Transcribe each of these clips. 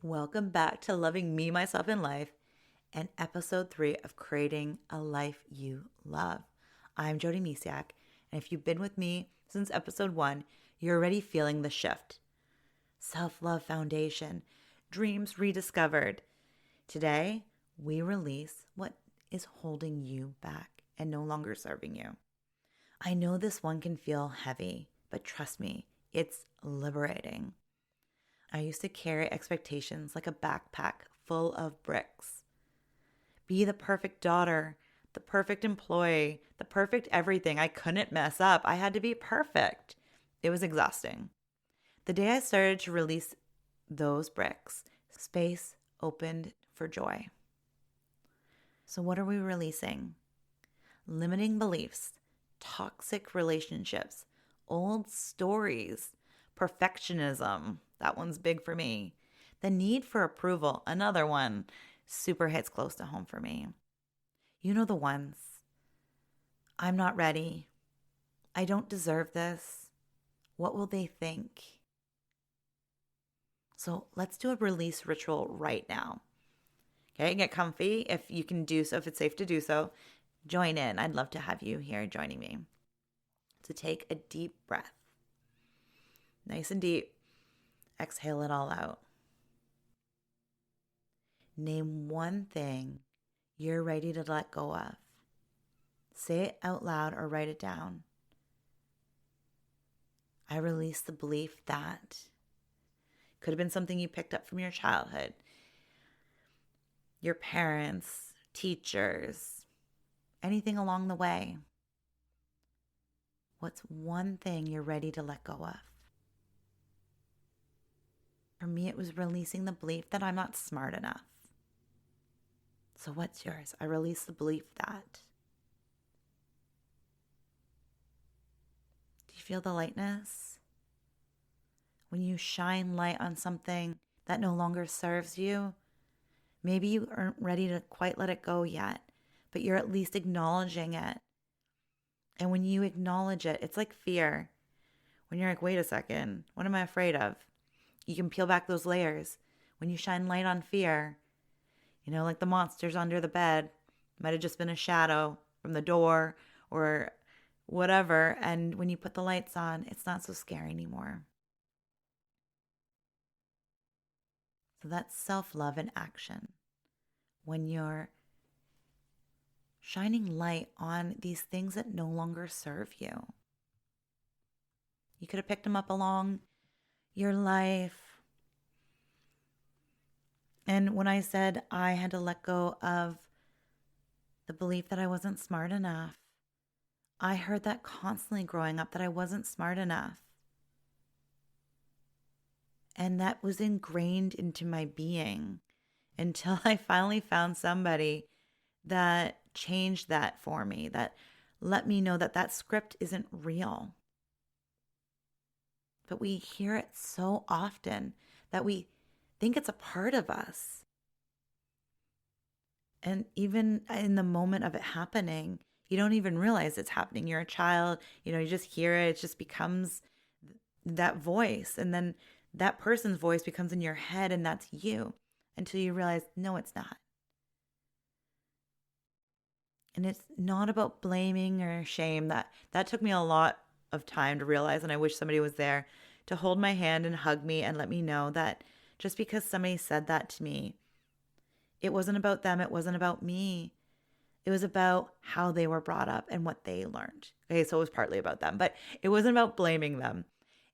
Welcome back to Loving Me, Myself, and Life and episode 3 of Creating a Life You Love. I'm Jody Misiak, and if you've been with me since episode 1, you're already feeling the shift. Self-love foundation, dreams rediscovered. Today, we release what is holding you back and no longer serving you. I know this one can feel heavy, but trust me, it's liberating. I used to carry expectations like a backpack full of bricks. Be the perfect daughter, the perfect employee, the perfect everything. I couldn't mess up. I had to be perfect. It was exhausting. The day I started to release those bricks, space opened for joy. So what are we releasing? Limiting beliefs, toxic relationships, old stories, perfectionism. That one's big for me. The need for approval, another one, super hits close to home for me. You know the ones. I'm not ready. I don't deserve this. What will they think? So let's do a release ritual right now. Okay, get comfy if you can do so, if it's safe to do so. Join in. I'd love to have you here joining me. So take a deep breath. Nice and deep. Exhale it all out. Name one thing you're ready to let go of. Say it out loud or write it down. I release the belief that could have been something you picked up from your childhood, your parents, teachers, anything along the way. What's one thing you're ready to let go of? For me, it was releasing the belief that I'm not smart enough. So what's yours? I release the belief that. Do you feel the lightness? When you shine light on something that no longer serves you, maybe you aren't ready to quite let it go yet, but you're at least acknowledging it. And when you acknowledge it, it's like fear. When you're like, wait a second, what am I afraid of? You can peel back those layers. When you shine light on fear, like the monsters under the bed, might have just been a shadow from the door or whatever. And when you put the lights on, it's not so scary anymore. So that's self-love in action. When you're shining light on these things that no longer serve you. You could have picked them up along your life. And when I said I had to let go of the belief that I wasn't smart enough, I heard that constantly growing up, that I wasn't smart enough. And that was ingrained into my being until I finally found somebody that changed that for me, that let me know that that script isn't real. But we hear it so often that we think it's a part of us. And even in the moment of it happening, you don't even realize it's happening. You're a child, you just hear it. It just becomes that voice. And then that person's voice becomes in your head, and that's you until you realize, no, it's not. And it's not about blaming or shame. That took me a lot of time to realize, and I wish somebody was there to hold my hand and hug me and let me know that just because somebody said that to me, it wasn't about them, it wasn't about me. It was about how they were brought up and what they learned. Okay, so it was partly about them, but it wasn't about blaming them.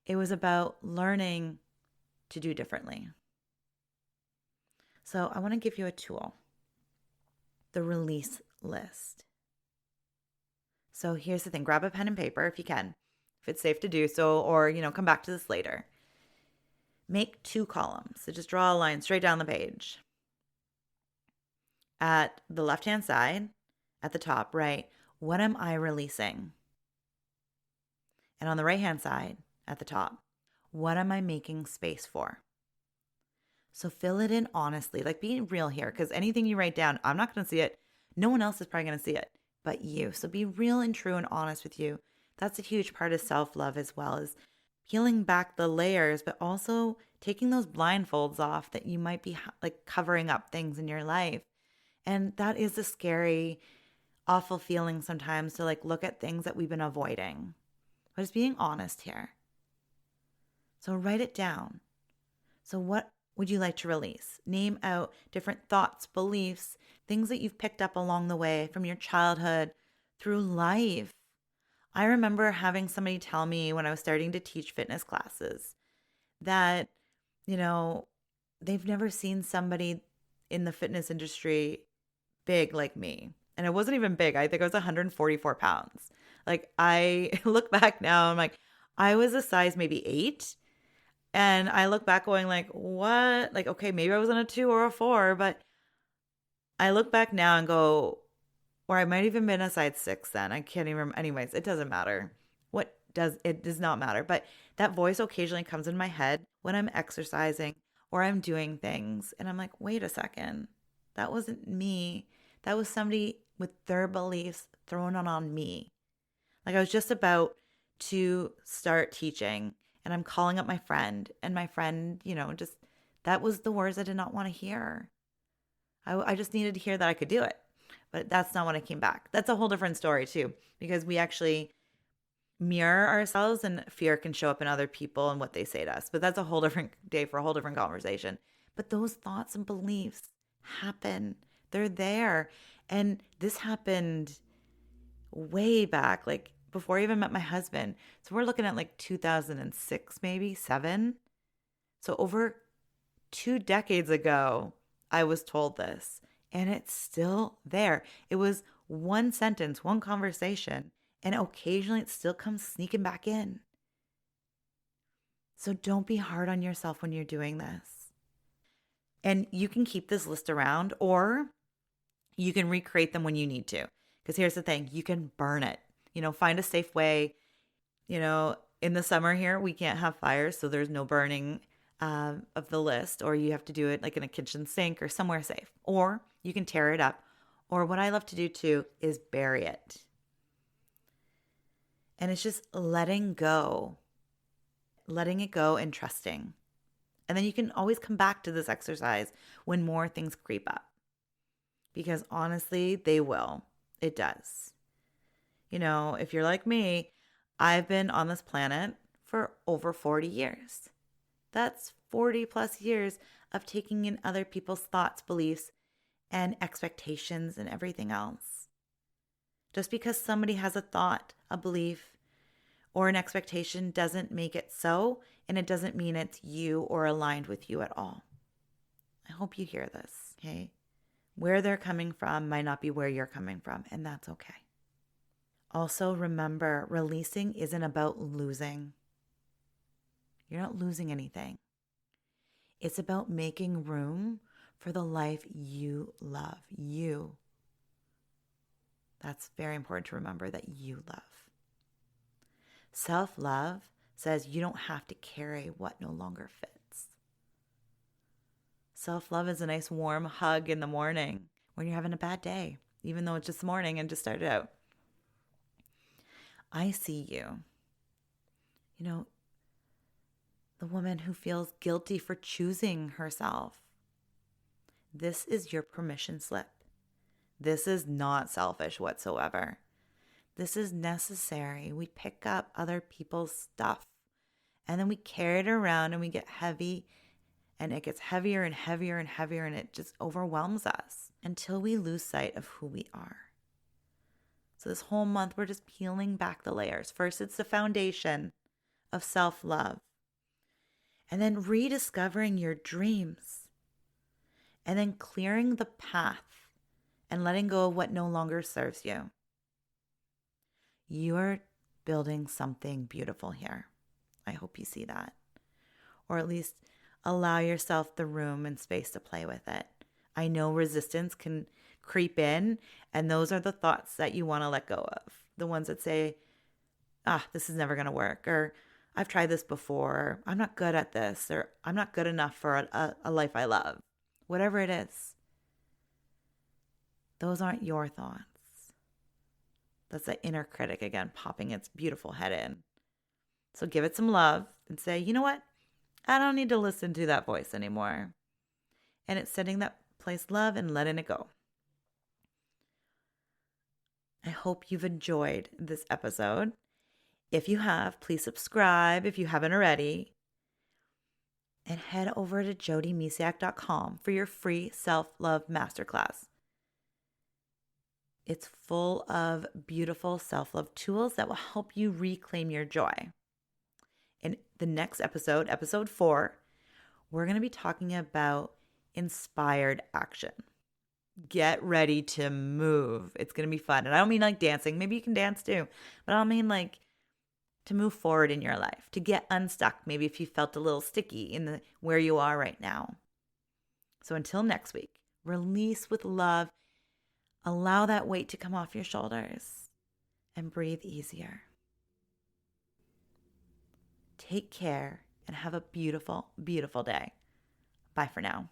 It was about learning to do differently. So I want to give you a tool, the release list. So here's the thing, grab a pen and paper if you can, if it's safe to do so, or, come back to this later. Make 2 columns. So just draw a line straight down the page. At the left-hand side, at the top, right, what am I releasing? And on the right-hand side, at the top, what am I making space for? So fill it in honestly, like being real here, because anything you write down, I'm not going to see it. No one else is probably going to see it but you. So be real and true and honest with you. That's a huge part of self-love as well, is peeling back the layers, but also taking those blindfolds off that you might be like covering up things in your life. And that is a scary, awful feeling sometimes to like look at things that we've been avoiding. But it's being honest here. So write it down. So what would you like to release? Name out different thoughts, beliefs, things that you've picked up along the way from your childhood through life. I remember having somebody tell me when I was starting to teach fitness classes that, you know, they've never seen somebody in the fitness industry big like me. And I wasn't even big. I think I was 144 pounds. Like I look back now, I'm like, I was a size maybe 8. And I look back going like, what? Like, okay, maybe I was on a 2 or a 4, but I look back now and go, or I might even been a size 6 then. I can't even remember. Anyways, it doesn't matter. It does not matter. But that voice occasionally comes in my head when I'm exercising or I'm doing things. And I'm like, wait a second. That wasn't me. That was somebody with their beliefs thrown on me. Like I was just about to start teaching and I'm calling up my friend and my friend, just that was the words I did not want to hear. I just needed to hear that I could do it. But that's not when I came back. That's a whole different story too, because we actually mirror ourselves and fear can show up in other people and what they say to us. But that's a whole different day for a whole different conversation. But those thoughts and beliefs happen. They're there. And this happened way back, like before I even met my husband. So we're looking at like 2006, maybe 7. So over 2 decades ago, I was told this. And it's still there. It was one sentence, one conversation, and occasionally it still comes sneaking back in. So don't be hard on yourself when you're doing this. And you can keep this list around or you can recreate them when you need to. Because here's the thing, you can burn it. Find a safe way. In the summer here, we can't have fires, so there's no burning of the list, or you have to do it like in a kitchen sink or somewhere safe. Or you can tear it up. Or what I love to do too is bury it. And it's just letting it go and trusting. And then you can always come back to this exercise when more things creep up. Because honestly, they will. It does. If you're like me, I've been on this planet for over 40 years. That's 40 plus years of taking in other people's thoughts, beliefs, and expectations and everything else. Just because somebody has a thought, a belief, or an expectation doesn't make it so, and it doesn't mean it's you or aligned with you at all. I hope you hear this, okay? Where they're coming from might not be where you're coming from, and that's okay. Also, remember, releasing isn't about losing. You're not losing anything. It's about making room for the life you love. You. That's very important to remember, that you love. Self-love says you don't have to carry what no longer fits. Self-love is a nice warm hug in the morning when you're having a bad day, even though it's just morning and just started out. I see you. The woman who feels guilty for choosing herself. This is your permission slip. This is not selfish whatsoever. This is necessary. We pick up other people's stuff and then we carry it around and we get heavy, and it gets heavier and heavier and heavier, and it just overwhelms us until we lose sight of who we are. So this whole month, we're just peeling back the layers. First, it's the foundation of self-love. And then rediscovering your dreams. And then clearing the path and letting go of what no longer serves you. You're building something beautiful here. I hope you see that. Or at least allow yourself the room and space to play with it. I know resistance can creep in, and those are the thoughts that you want to let go of. The ones that say, this is never going to work, or I've tried this before, or I'm not good at this, or I'm not good enough for a life I love. Whatever it is. Those aren't your thoughts. That's the inner critic again, popping its beautiful head in. So give it some love and say, you know what? I don't need to listen to that voice anymore. And it's setting that place love and letting it go. I hope you've enjoyed this episode. If you have, please subscribe if you haven't already. And head over to jodymisiak.com for your free self-love masterclass. It's full of beautiful self-love tools that will help you reclaim your joy. In the next episode, episode 4, we're going to be talking about inspired action. Get ready to move. It's going to be fun. And I don't mean like dancing. Maybe you can dance too. But I mean like to move forward in your life, to get unstuck. Maybe if you felt a little sticky in where you are right now. So until next week, release with love. Allow that weight to come off your shoulders and breathe easier. Take care and have a beautiful, beautiful day. Bye for now.